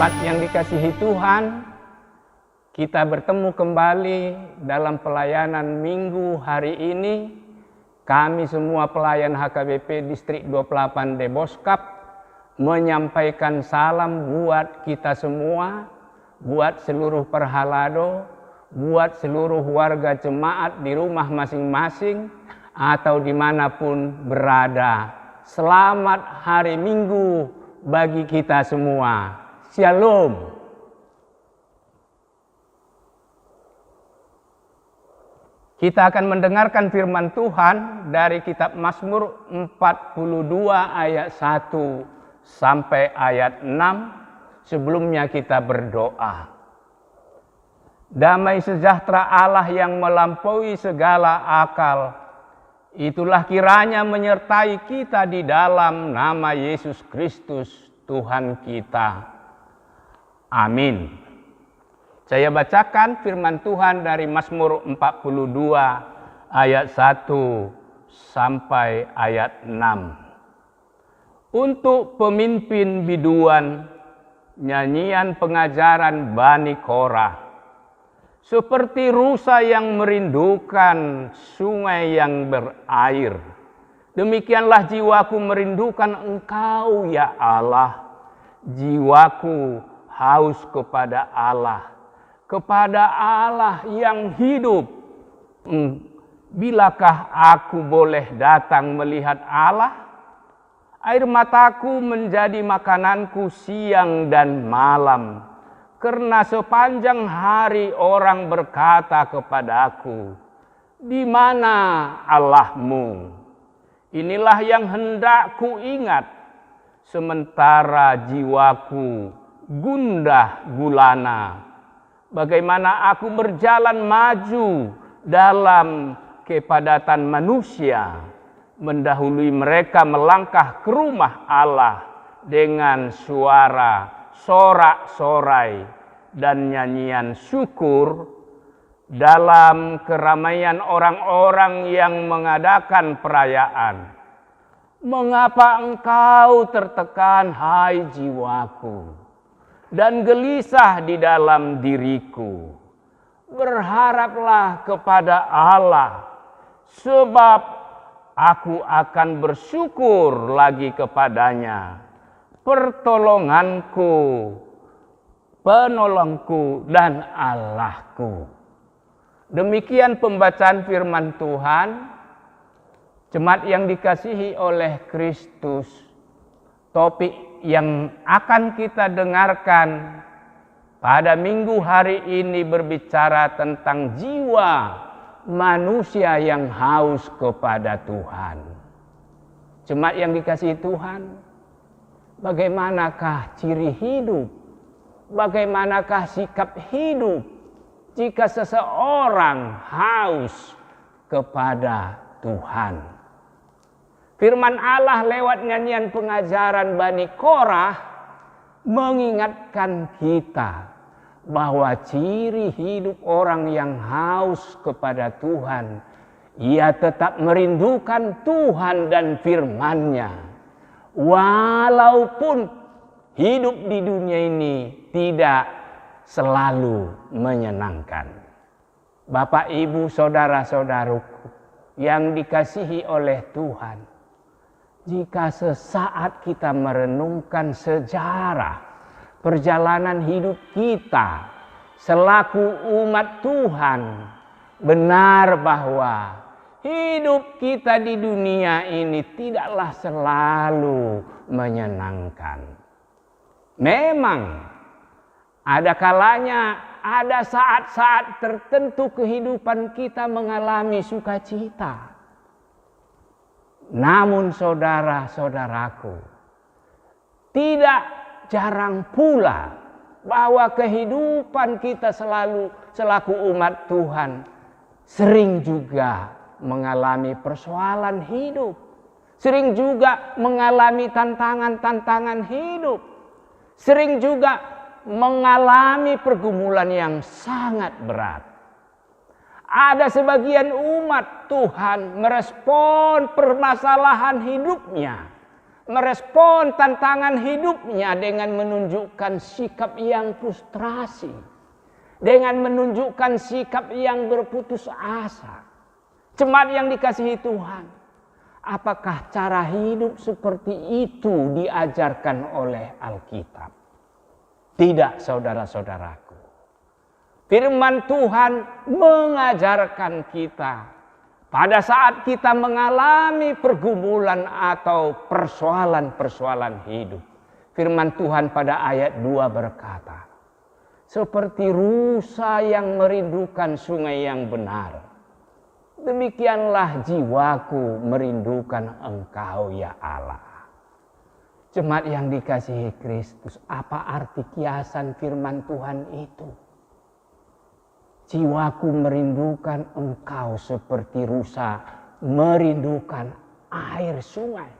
Jemaat yang dikasihi Tuhan, kita bertemu kembali dalam pelayanan minggu hari ini. Kami semua pelayan HKBP Distrik 28 Deboskap menyampaikan salam buat kita semua, buat seluruh perhalado, buat seluruh warga jemaat di rumah masing-masing atau dimanapun berada. Selamat hari Minggu bagi kita semua. Shalom. Kita akan mendengarkan firman Tuhan dari kitab Mazmur 42 ayat 1 sampai ayat 6. Sebelumnya kita berdoa. Damai sejahtera Allah yang melampaui segala akal, itulah kiranya menyertai kita di dalam nama Yesus Kristus Tuhan kita. Amin. Saya bacakan firman Tuhan dari Mazmur 42 ayat 1 sampai ayat 6. Untuk pemimpin biduan, nyanyian pengajaran Bani Korah. Seperti rusa yang merindukan sungai yang berair, demikianlah jiwaku merindukan Engkau ya Allah. Jiwaku haus kepada Allah yang hidup. Bilakah aku boleh datang melihat Allah? Air mataku menjadi makananku siang dan malam, karena sepanjang hari orang berkata kepadaku, di mana Allahmu? Inilah yang hendak ku ingat, sementara jiwaku gundah gulana. Bagaimana aku berjalan maju dalam kepadatan manusia, mendahului mereka melangkah ke rumah Allah dengan suara sorak-sorai dan nyanyian syukur dalam keramaian orang-orang yang mengadakan perayaan. Mengapa engkau tertekan, hai jiwaku, dan gelisah di dalam diriku? Berharaplah kepada Allah, sebab aku akan bersyukur lagi kepadanya. Pertolonganku, penolongku, dan Allahku. Demikian pembacaan firman Tuhan. Jemaat yang dikasihi oleh Kristus, topik yang akan kita dengarkan pada minggu hari ini berbicara tentang jiwa manusia yang haus kepada Tuhan. Jemaat yang dikasihi Tuhan, bagaimanakah ciri hidup? Bagaimanakah sikap hidup jika seseorang haus kepada Tuhan? Firman Allah lewat nyanyian pengajaran Bani Korah mengingatkan kita bahwa ciri hidup orang yang haus kepada Tuhan, ia tetap merindukan Tuhan dan firman-Nya. Walaupun hidup di dunia ini tidak selalu menyenangkan. Bapak, Ibu, saudara-saudaraku yang dikasihi oleh Tuhan, jika sesaat kita merenungkan sejarah perjalanan hidup kita selaku umat Tuhan, benar bahwa hidup kita di dunia ini tidaklah selalu menyenangkan. Memang ada kalanya, ada saat-saat tertentu kehidupan kita mengalami sukacita. Namun saudara-saudaraku, tidak jarang pula bahwa kehidupan kita selaku umat Tuhan sering juga mengalami persoalan hidup. Sering juga mengalami tantangan-tantangan hidup. Sering juga mengalami pergumulan yang sangat berat. Ada sebagian umat Tuhan merespon permasalahan hidupnya merespon tantangan hidupnya dengan menunjukkan sikap yang frustrasi, dengan menunjukkan sikap yang berputus asa. Jemaat yang dikasihi Tuhan, apakah cara hidup seperti itu diajarkan oleh Alkitab? Tidak, saudara-saudaraku. Firman Tuhan mengajarkan kita pada saat kita mengalami pergumulan atau persoalan-persoalan hidup. Firman Tuhan pada ayat 2 berkata, seperti rusa yang merindukan sungai yang benar, demikianlah jiwaku merindukan Engkau ya Allah. Jemaat yang dikasihi Kristus, apa arti kiasan firman Tuhan itu? Jiwaku merindukan Engkau seperti rusa merindukan air sungai.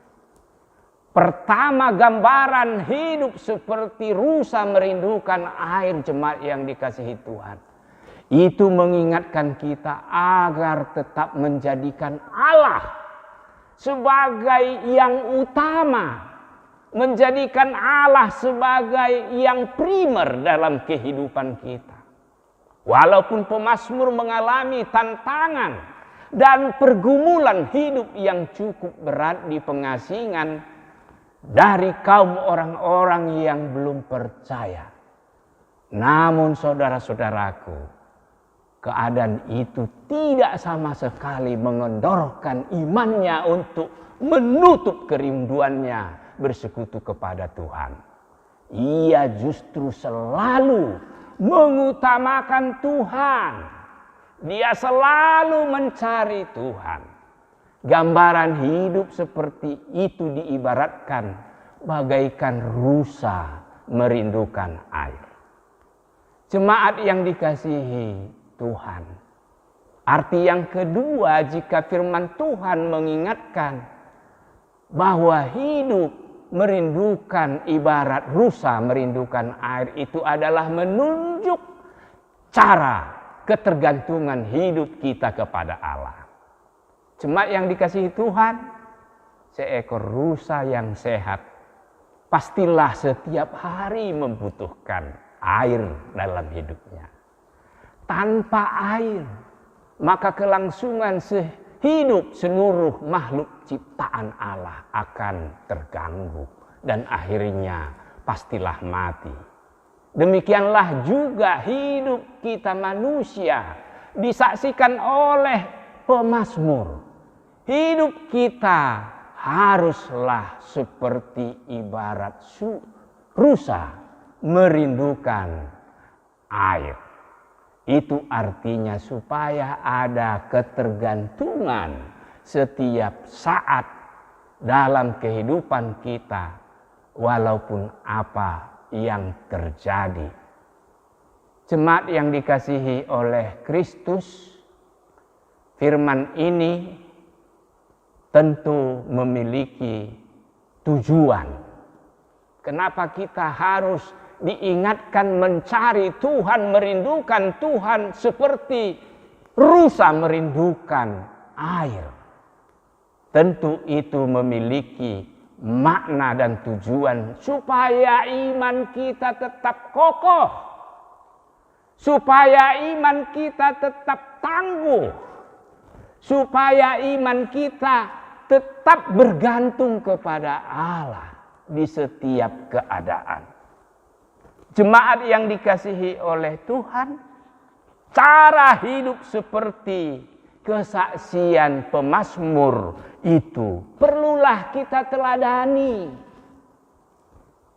Pertama, gambaran hidup seperti rusa merindukan air, jemaat yang dikasihi Tuhan. Itu mengingatkan kita agar tetap menjadikan Allah sebagai yang utama. Menjadikan Allah sebagai yang primer dalam kehidupan kita. Walaupun pemazmur mengalami tantangan dan pergumulan hidup yang cukup berat di pengasingan dari kaum orang-orang yang belum percaya. Namun saudara-saudaraku, keadaan itu tidak sama sekali mengendorkan imannya untuk menutup kerinduannya bersekutu kepada Tuhan. Ia justru selalu mengutamakan Tuhan. Dia selalu mencari Tuhan. Gambaran hidup seperti itu diibaratkan bagaikan rusa merindukan air. Jemaat yang dikasihi Tuhan. Arti yang kedua, jika firman Tuhan mengingatkan bahwa hidup merindukan ibarat rusa merindukan air, itu adalah menunjuk cara ketergantungan hidup kita kepada Allah. Jemaat yang dikasihi Tuhan, seekor rusa yang sehat pastilah setiap hari membutuhkan air dalam hidupnya. Tanpa air, maka kelangsungan hidup seluruh makhluk ciptaan Allah akan terganggu dan akhirnya pastilah mati. Demikianlah juga hidup kita manusia disaksikan oleh pemazmur. Hidup kita haruslah seperti ibarat rusa merindukan air. Itu artinya supaya ada ketergantungan setiap saat dalam kehidupan kita, walaupun apa yang terjadi. Jemaat yang dikasihi oleh Kristus, firman ini tentu memiliki tujuan. Kenapa kita harus diingatkan mencari Tuhan, merindukan Tuhan seperti rusa merindukan air? Tentu itu memiliki makna dan tujuan supaya iman kita tetap kokoh, supaya iman kita tetap tangguh, supaya iman kita tetap bergantung kepada Allah di setiap keadaan. Jemaat yang dikasihi oleh Tuhan, cara hidup seperti kesaksian pemazmur itu perlulah kita teladani.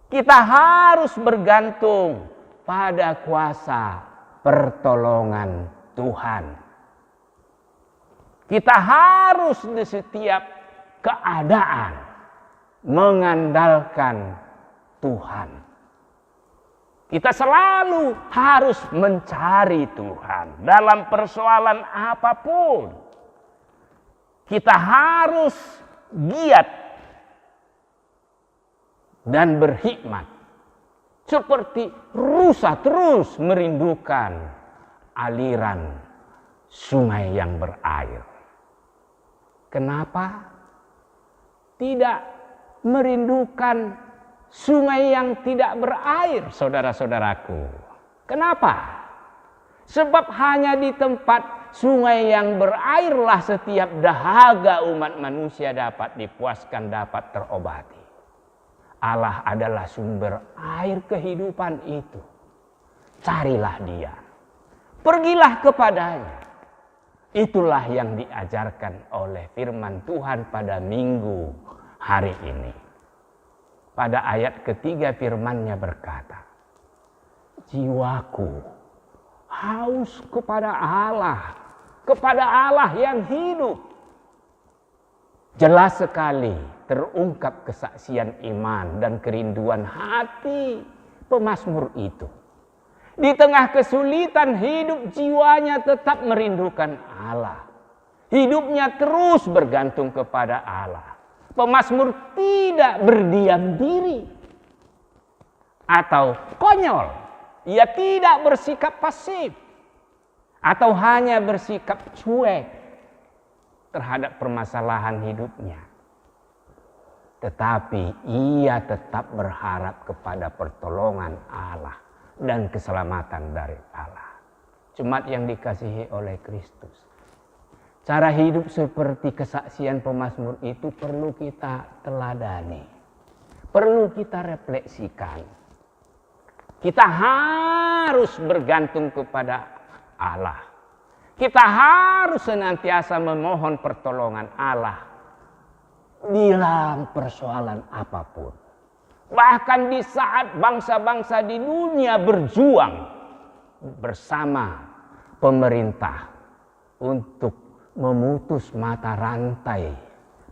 Kita harus bergantung pada kuasa pertolongan Tuhan. Kita harus di setiap keadaan mengandalkan Tuhan. Kita selalu harus mencari Tuhan dalam persoalan apapun. Kita harus giat dan berhikmat. Seperti rusa terus merindukan aliran sungai yang berair. Kenapa? Tidak merindukan sungai yang tidak berair, saudara-saudaraku. Kenapa? Sebab hanya di tempat sungai yang berairlah setiap dahaga umat manusia dapat dipuaskan, dapat terobati. Allah adalah sumber air kehidupan itu. Carilah Dia. Pergilah kepadanya. Itulah yang diajarkan oleh firman Tuhan pada minggu hari ini. Pada ayat ketiga firman-Nya berkata, jiwaku haus kepada Allah yang hidup. Jelas sekali terungkap kesaksian iman dan kerinduan hati pemazmur itu. Di tengah kesulitan hidup, jiwanya tetap merindukan Allah. Hidupnya terus bergantung kepada Allah. Pemazmur tidak berdiam diri atau konyol. Ia tidak bersikap pasif atau hanya bersikap cuek terhadap permasalahan hidupnya. Tetapi ia tetap berharap kepada pertolongan Allah dan keselamatan dari Allah. Jemaat yang dikasihi oleh Kristus, cara hidup seperti kesaksian pemazmur itu perlu kita teladani, perlu kita refleksikan. Kita harus bergantung kepada Allah. Kita harus senantiasa memohon pertolongan Allah dalam persoalan apapun. Bahkan di saat bangsa-bangsa di dunia berjuang bersama pemerintah untuk memutus mata rantai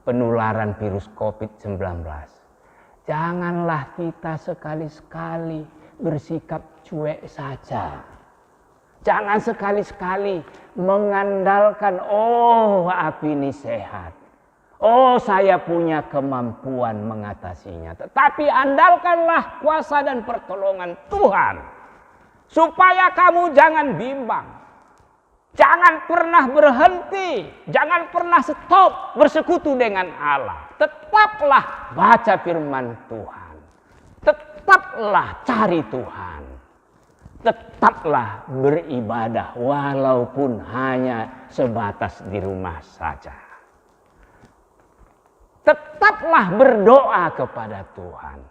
penularan virus COVID-19. Janganlah kita sekali-sekali bersikap cuek saja. Jangan sekali-sekali mengandalkan, oh aku ini sehat. Oh saya punya kemampuan mengatasinya. Tetapi andalkanlah kuasa dan pertolongan Tuhan. Supaya kamu jangan bimbang. Jangan pernah berhenti. Jangan pernah stop bersekutu dengan Allah. Tetaplah baca firman Tuhan. Tetaplah cari Tuhan. Tetaplah beribadah walaupun hanya sebatas di rumah saja. Tetaplah berdoa kepada Tuhan.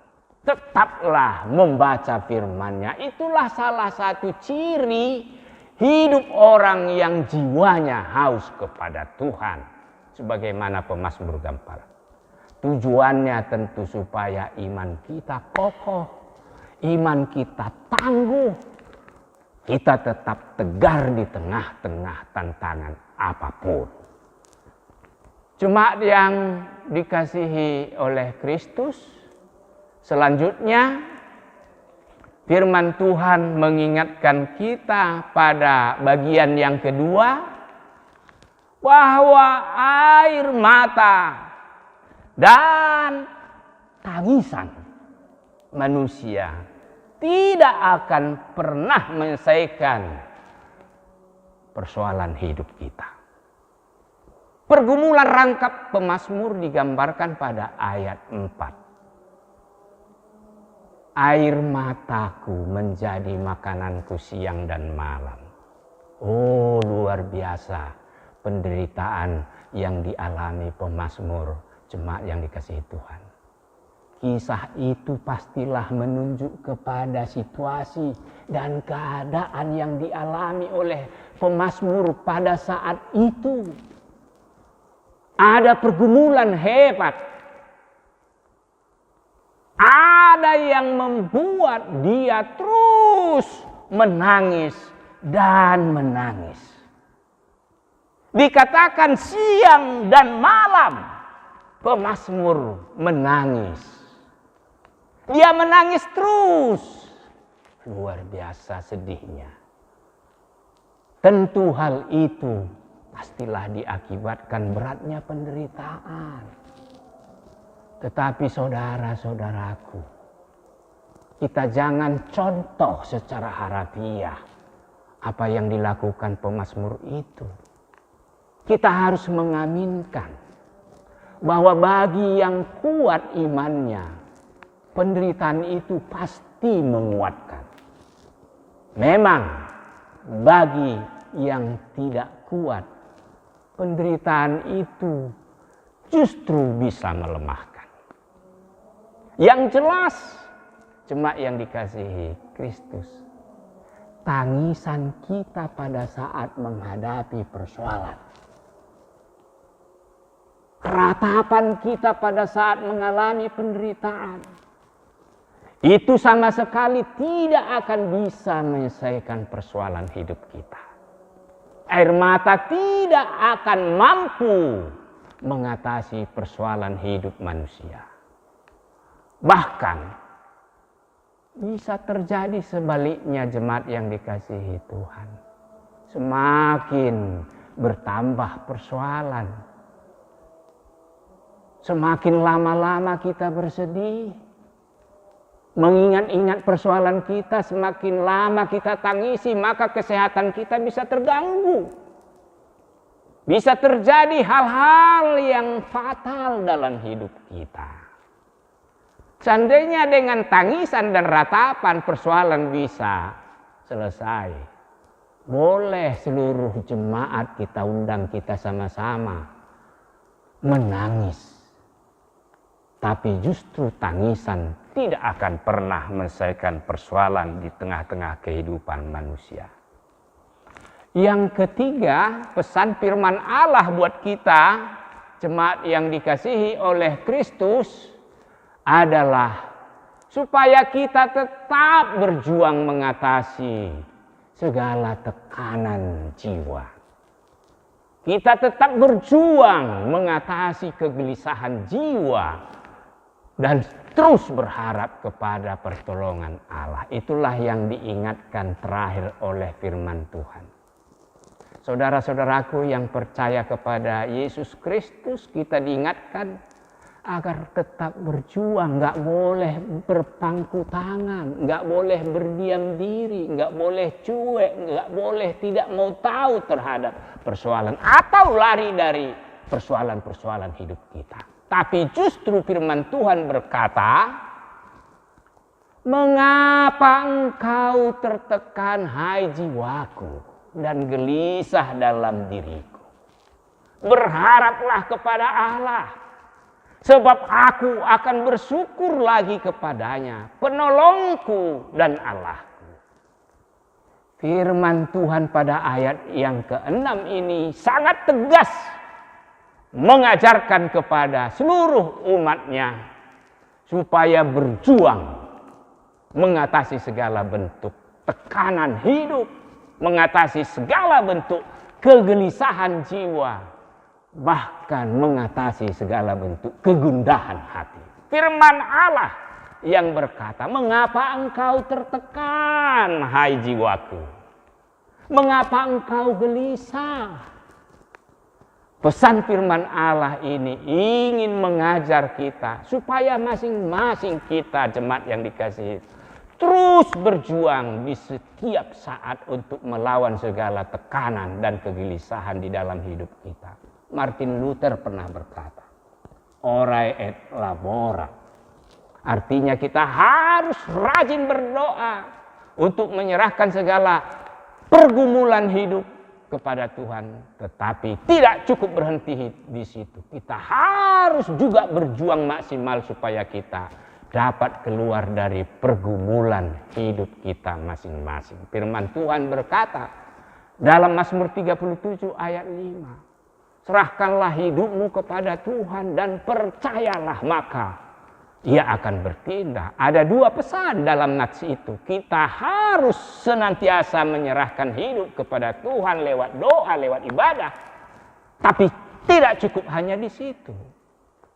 Tetaplah membaca firman-Nya. Itulah salah satu ciri hidup orang yang jiwanya haus kepada Tuhan. Sebagaimana pemazmur Gambar. Tujuannya tentu supaya iman kita kokoh. Iman kita tangguh. Kita tetap tegar di tengah-tengah tantangan apapun. Jemaat yang dikasihi oleh Kristus, selanjutnya firman Tuhan mengingatkan kita pada bagian yang kedua, bahwa air mata dan tangisan manusia tidak akan pernah menyelesaikan persoalan hidup kita. Pergumulan rangkap pemazmur digambarkan pada ayat 4. Air mataku menjadi makananku siang dan malam. Oh, luar biasa penderitaan yang dialami pemazmur, jemaat yang dikasihi Tuhan. Kisah itu pastilah menunjuk kepada situasi dan keadaan yang dialami oleh pemazmur pada saat itu. Ada pergumulan hebat. Ada yang membuat dia terus menangis dan menangis. Dikatakan siang dan malam pemazmur menangis. Dia menangis terus. Luar biasa sedihnya. Tentu hal itu pastilah diakibatkan beratnya penderitaan. Tetapi saudara-saudaraku, kita jangan contoh secara harafiah apa yang dilakukan pemazmur itu. Kita harus mengaminkan bahwa bagi yang kuat imannya, penderitaan itu pasti menguatkan. Memang bagi yang tidak kuat, penderitaan itu justru bisa melemahkan. Yang jelas, jemaat yang dikasihi Kristus, tangisan kita pada saat menghadapi persoalan, keratapan kita pada saat mengalami penderitaan, itu sama sekali tidak akan bisa menyelesaikan persoalan hidup kita. Air mata tidak akan mampu mengatasi persoalan hidup manusia. Bahkan bisa terjadi sebaliknya, jemaat yang dikasihi Tuhan. Semakin bertambah persoalan, semakin lama-lama kita bersedih, mengingat-ingat persoalan kita, semakin lama kita tangisi, maka kesehatan kita bisa terganggu. Bisa terjadi hal-hal yang fatal dalam hidup kita. Seandainya dengan tangisan dan ratapan persoalan bisa selesai, boleh seluruh jemaat kita undang, kita sama-sama menangis. Tapi justru tangisan tidak akan pernah menyelesaikan persoalan di tengah-tengah kehidupan manusia. Yang ketiga, pesan firman Allah buat kita, jemaat yang dikasihi oleh Kristus, adalah supaya kita tetap berjuang mengatasi segala tekanan jiwa. Kita tetap berjuang mengatasi kegelisahan jiwa dan terus berharap kepada pertolongan Allah. Itulah yang diingatkan terakhir oleh firman Tuhan. Saudara-saudaraku yang percaya kepada Yesus Kristus, kita diingatkan agar tetap berjuang, nggak boleh berpangku tangan, nggak boleh berdiam diri, nggak boleh cuek, nggak boleh tidak mau tahu terhadap persoalan atau lari dari persoalan-persoalan hidup kita. Tapi justru firman Tuhan berkata, mengapa engkau tertekan, hai jiwaku, dan gelisah dalam diriku? Berharaplah kepada Allah, sebab aku akan bersyukur lagi kepadanya, penolongku dan Allahku. Firman Tuhan pada ayat yang ke-6 ini sangat tegas mengajarkan kepada seluruh umatnya supaya berjuang mengatasi segala bentuk tekanan hidup, mengatasi segala bentuk kegelisahan jiwa, bahkan mengatasi segala bentuk kegundahan hati. Firman Allah yang berkata, mengapa engkau tertekan, hai jiwaku? Mengapa engkau gelisah? Pesan firman Allah ini ingin mengajar kita supaya masing-masing kita, jemaat yang dikasihi, terus berjuang di setiap saat untuk melawan segala tekanan dan kegelisahan di dalam hidup kita. Martin Luther pernah berkata, orai et labora. Artinya kita harus rajin berdoa untuk menyerahkan segala pergumulan hidup kepada Tuhan. Tetapi tidak cukup berhenti di situ. Kita harus juga berjuang maksimal supaya kita dapat keluar dari pergumulan hidup kita masing-masing. Firman Tuhan berkata dalam Mazmur 37 ayat 5. Serahkanlah hidupmu kepada Tuhan dan percayalah, maka Ia akan bertindak. Ada dua pesan dalam nats itu. Kita harus senantiasa menyerahkan hidup kepada Tuhan lewat doa, lewat ibadah. Tapi tidak cukup hanya di situ.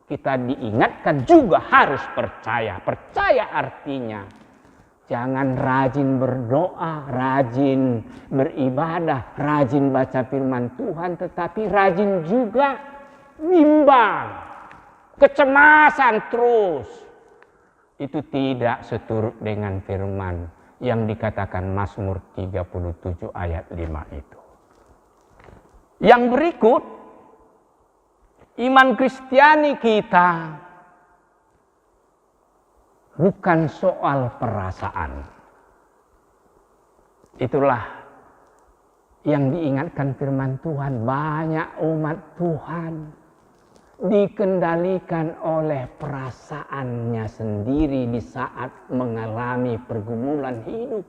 Kita diingatkan juga harus percaya. Percaya artinya jangan rajin berdoa, rajin beribadah, rajin baca firman Tuhan, tetapi rajin juga bimbang. Kecemasan terus. Itu tidak seturut dengan firman yang dikatakan Mazmur 37 ayat 5 itu. Yang berikut, Iman Kristiani kita bukan soal perasaan. Itulah yang diingatkan firman Tuhan. Banyak umat Tuhan dikendalikan oleh perasaannya sendiri di saat mengalami pergumulan hidup,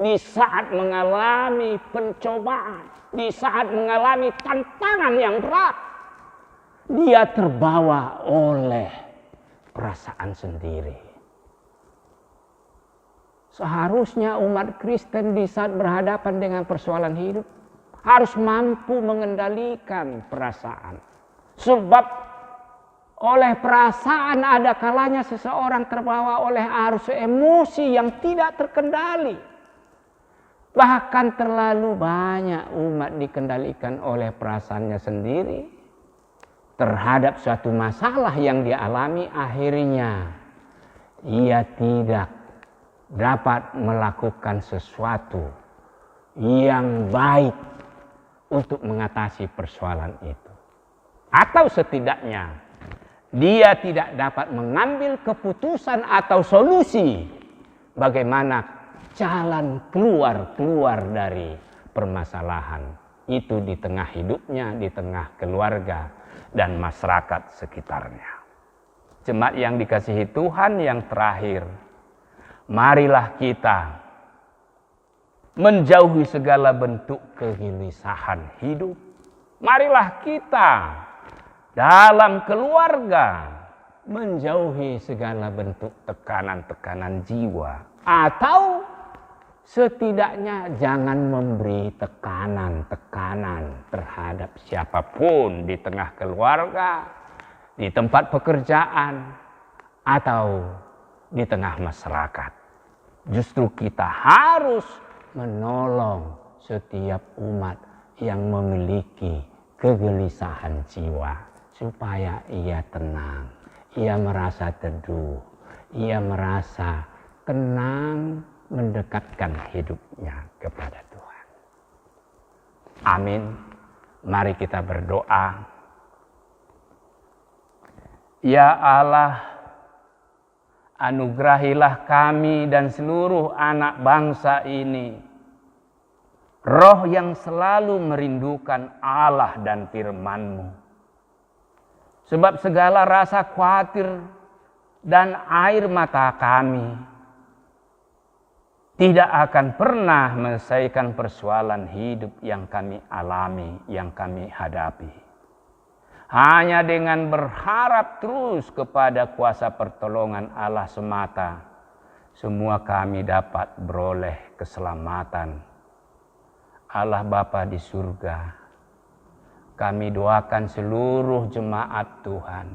di saat mengalami pencobaan, di saat mengalami tantangan yang berat. Dia terbawa oleh perasaan sendiri. Seharusnya umat Kristen di saat berhadapan dengan persoalan hidup harus mampu mengendalikan perasaan. Sebab oleh perasaan ada kalanya seseorang terbawa oleh arus emosi yang tidak terkendali. Bahkan terlalu banyak umat dikendalikan oleh perasaannya sendiri terhadap suatu masalah yang dia alami, akhirnya ia tidak dapat melakukan sesuatu yang baik untuk mengatasi persoalan itu. Atau setidaknya dia tidak dapat mengambil keputusan atau solusi bagaimana jalan keluar dari permasalahan itu di tengah hidupnya, di tengah keluarga dan masyarakat sekitarnya. Jemaat yang dikasihi Tuhan, yang terakhir, marilah kita menjauhi segala bentuk kegelisahan hidup. Marilah kita dalam keluarga menjauhi segala bentuk tekanan-tekanan jiwa. Atau setidaknya jangan memberi tekanan-tekanan terhadap siapapun di tengah keluarga, di tempat pekerjaan, atau di tengah masyarakat. Justru kita harus menolong setiap umat yang memiliki kegelisahan jiwa supaya ia tenang, ia merasa teduh, ia merasa tenang mendekatkan hidupnya kepada Tuhan. Amin. Mari kita berdoa. Ya Allah, anugerahilah kami dan seluruh anak bangsa ini roh yang selalu merindukan Allah dan firman-Mu. Sebab segala rasa khawatir dan air mata kami tidak akan pernah menyelesaikan persoalan hidup yang kami alami, yang kami hadapi. Hanya dengan berharap terus kepada kuasa pertolongan Allah semata, semua kami dapat beroleh keselamatan. Allah Bapa di surga, kami doakan seluruh jemaat Tuhan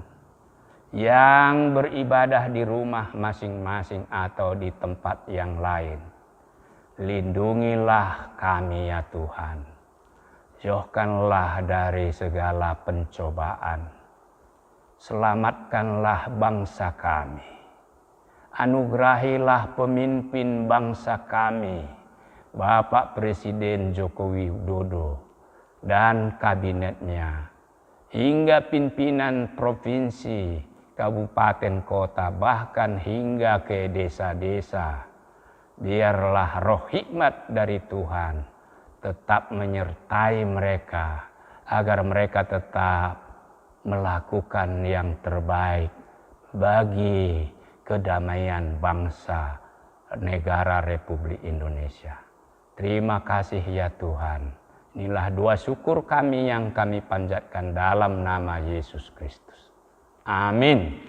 yang beribadah di rumah masing-masing atau di tempat yang lain. Lindungilah kami ya Tuhan. Jauhkanlah dari segala pencobaan. Selamatkanlah bangsa kami. Anugerahilah pemimpin bangsa kami, Bapak Presiden Joko Widodo dan kabinetnya, hingga pimpinan provinsi, kabupaten, kota, bahkan hingga ke desa-desa. Biarlah roh hikmat dari Tuhan tetap menyertai mereka, agar mereka tetap melakukan yang terbaik bagi kedamaian bangsa negara Republik Indonesia. Terima kasih ya Tuhan. Inilah doa syukur kami yang kami panjatkan dalam nama Yesus Kristus. Amin.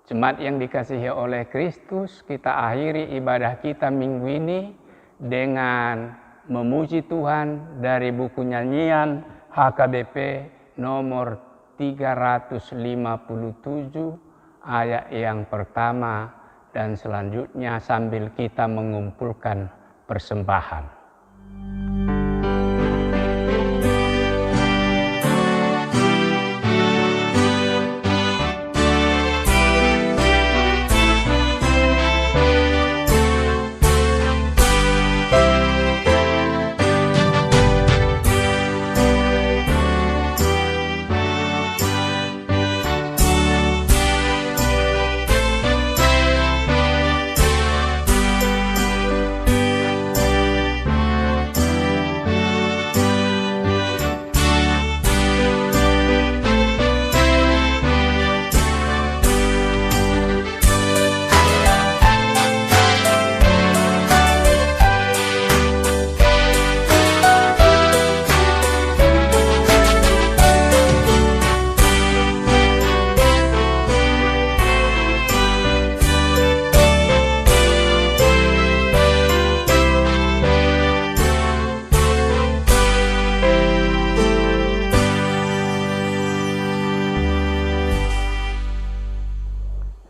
Jemaat yang dikasihi oleh Kristus, kita akhiri ibadah kita minggu ini dengan memuji Tuhan dari buku nyanyian HKBP nomor 357 ayat yang pertama dan selanjutnya sambil kita mengumpulkan persembahan.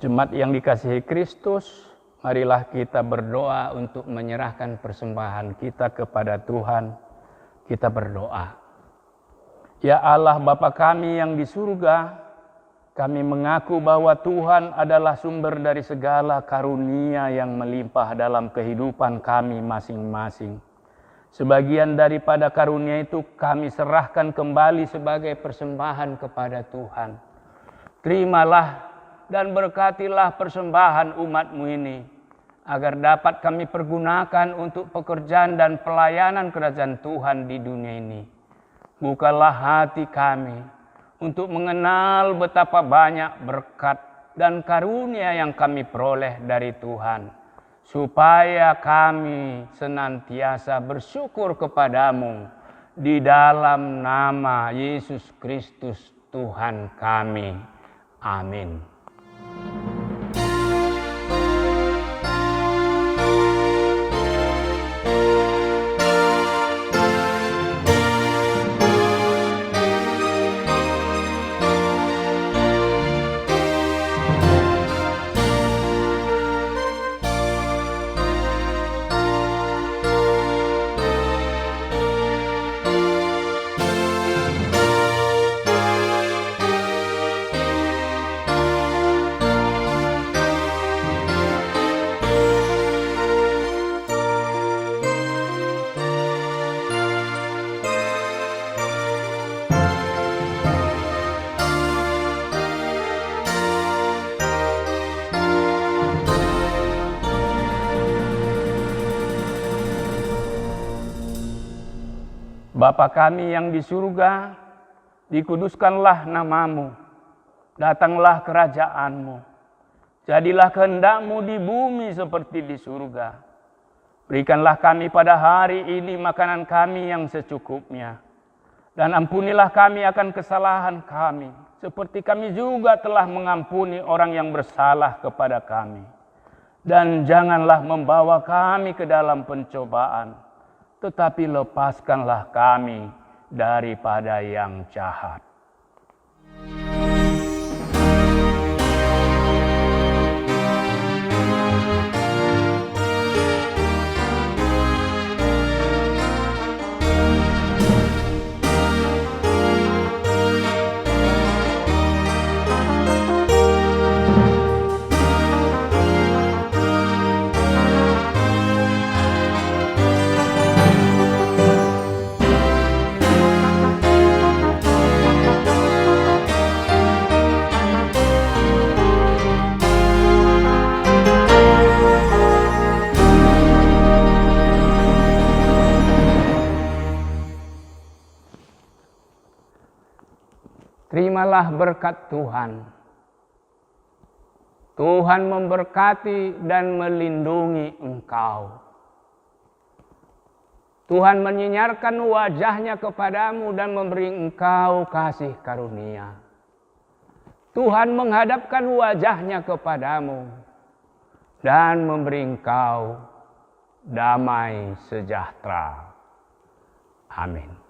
Jemaat yang dikasihi Kristus, marilah kita berdoa untuk menyerahkan persembahan kita kepada Tuhan. Kita berdoa. Ya Allah Bapa kami yang di surga, kami mengaku bahwa Tuhan adalah sumber dari segala karunia yang melimpah dalam kehidupan kami masing-masing. Sebagian daripada karunia itu kami serahkan kembali sebagai persembahan kepada Tuhan. Terimalah dan berkatilah persembahan umat-Mu ini, agar dapat kami pergunakan untuk pekerjaan dan pelayanan kerajaan Tuhan di dunia ini. Bukalah hati kami untuk mengenal betapa banyak berkat dan karunia yang kami peroleh dari Tuhan, supaya kami senantiasa bersyukur kepadamu di dalam nama Yesus Kristus Tuhan kami. Amin. Bapa kami yang di surga, dikuduskanlah namamu, datanglah kerajaanmu, jadilah kehendak-Mu di bumi seperti di surga. Berikanlah kami pada hari ini makanan kami yang secukupnya, dan ampunilah kami akan kesalahan kami, seperti kami juga telah mengampuni orang yang bersalah kepada kami. Dan janganlah membawa kami ke dalam pencobaan, tetapi lepaskanlah kami daripada yang jahat. Terimalah berkat Tuhan. Tuhan memberkati dan melindungi engkau. Tuhan menyinarkan wajah-Nya kepadamu dan memberi engkau kasih karunia. Tuhan menghadapkan wajah-Nya kepadamu dan memberi engkau damai sejahtera. Amin.